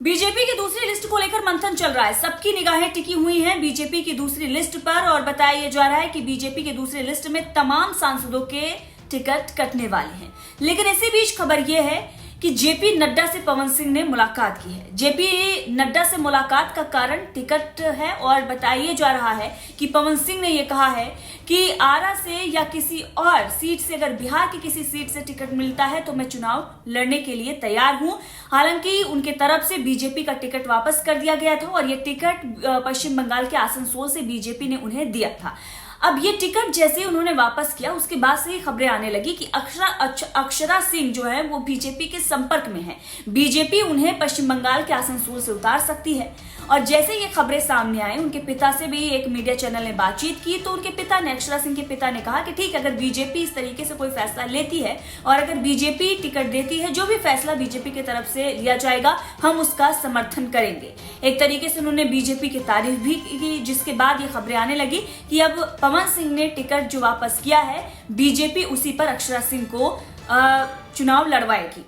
BJP की दूसरी list को लेकर मंथन चल रहा है। सबकी निगाहें टिकी हुई हैं बीजेपी की दूसरी लिस्ट पर और बताया जा रहा है कि बीजेपी की दूसरी लिस्ट में तमाम सांसदों के टिकट कटने वाले हैं। लेकिन इसी बीच खबर यह है कि जेपी नड्डा से पवन सिंह ने मुलाकात की है। जेपी नड्डा से मुलाकात का कारण टिकट है और बताया जा रहा है कि पवन सिंह ने यह कहा है कि आरा से या किसी और सीट से, अगर बिहार की किसी सीट से टिकट मिलता है तो मैं चुनाव लड़ने के लिए तैयार हूं। हालांकि उनके तरफ से बीजेपी का टिकट वापस कर दिया गया था और यह टिकट पश्चिम बंगाल के आसनसोल से बीजेपी ने उन्हें दिया था। अब ये टिकट जैसे उन्होंने वापस किया उसके बाद से ही खबरें आने लगी कि अक्षरा सिंह जो है वो बीजेपी के संपर्क में है। बीजेपी उन्हें पश्चिम बंगाल के आसनसोल से उतार सकती है। और जैसे ये खबरें सामने आई, उनके पिता से भी एक मीडिया चैनल ने बातचीत की तो उनके पिता ने, अक्षरा सिंह के पिता ने कहा कि ठीक, अगर बीजेपी इस तरीके से कोई फैसला लेती है और अगर बीजेपी टिकट देती है, जो भी फैसला बीजेपी की तरफ से लिया जाएगा हम उसका समर्थन करेंगे। एक तरीके से उन्होंने बीजेपी की तारीफ भी की, जिसके बाद ये खबरें आने लगी कि अब पवन सिंह ने टिकट जो वापस किया है, बीजेपी उसी पर अक्षरा सिंह को चुनाव लड़वाएगी।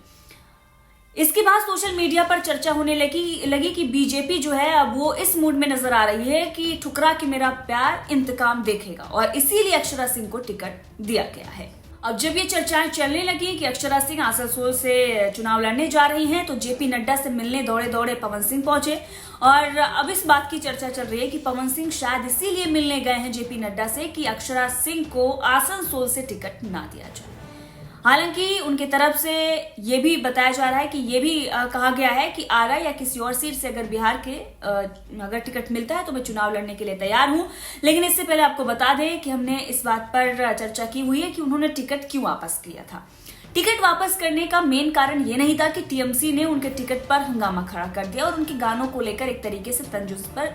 इसके बाद सोशल मीडिया पर चर्चा होने लगी कि बीजेपी जो है अब वो इस मूड में नजर आ रही है कि ठुकरा के मेरा प्यार इंतकाम देखेगा और इसीलिए अक्षरा सिंह को टिकट दिया गया है। अब जब ये चर्चाएं चलने लगी कि अक्षरा सिंह आसनसोल से चुनाव लड़ने जा रही हैं तो जेपी नड्डा से मिलने दौड़े दौड़े पवन सिंह पहुंचे और अब इस बात की चर्चा चल रही है कि पवन सिंह शायद इसीलिए मिलने गए हैं जेपी नड्डा से कि अक्षरा सिंह को आसनसोल से टिकट ना दिया जाए। हालांकि उनके तरफ से ये भी बताया जा रहा है कि ये भी कहा गया है कि आरा या किसी और सीट से अगर बिहार के अगर टिकट मिलता है तो मैं चुनाव लड़ने के लिए तैयार हूं। लेकिन इससे पहले आपको बता दें कि हमने इस बात पर चर्चा की हुई है कि उन्होंने टिकट क्यों वापस किया था। टिकट वापस करने का मेन कारण ये नहीं था कि टीएमसी ने उनके टिकट पर हंगामा खड़ा कर दिया और उनके गानों को लेकर एक तरीके से तंज उस पर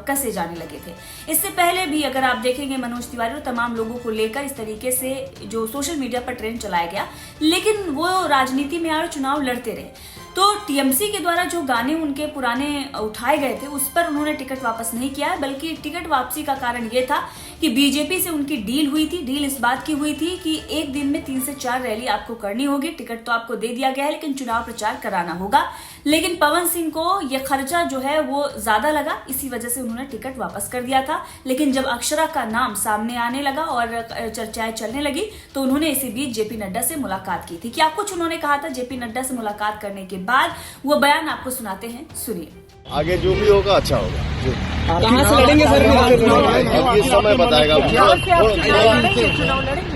कसे जाने लगे थे। इससे पहले भी अगर आप देखेंगे मनोज तिवारी और तमाम लोगों को लेकर इस तरीके से जो सोशल मीडिया पर ट्रेंड चलाया गया, लेकिन वो राजनीति में आए चुनाव लड़ते रहे। तो टीएमसी के द्वारा जो गाने उनके पुराने उठाए गए थे उस पर उन्होंने टिकट वापस नहीं किया है, बल्कि टिकट वापसी का कारण ये था कि बीजेपी से उनकी डील हुई थी। डील इस बात की हुई थी कि एक दिन में 3 से 4 रैली आपको करनी होगी। टिकट तो आपको दे दिया गया है लेकिन चुनाव प्रचार कराना होगा। लेकिन पवन सिंह को यह खर्चा जो है वो ज्यादा लगा, इसी वजह से उन्होंने टिकट वापस कर दिया था। लेकिन जब अक्षरा का नाम सामने आने लगा और चर्चाएं चलने लगी तो उन्होंने इसी बीच जेपी नड्डा से मुलाकात की थी। क्या कुछ उन्होंने कहा था जेपी नड्डा से मुलाकात करने के बाद, वो बयान आपको सुनाते हैं, सुनिए। आगे जो भी होगा अच्छा होगा। कहाँ से लड़ेंगे सर? अब ये समय बताएगा।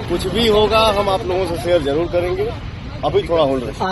कुछ भी होगा हम आप लोगों से शेयर जरूर करेंगे। अभी थोड़ा होल्ड रखें।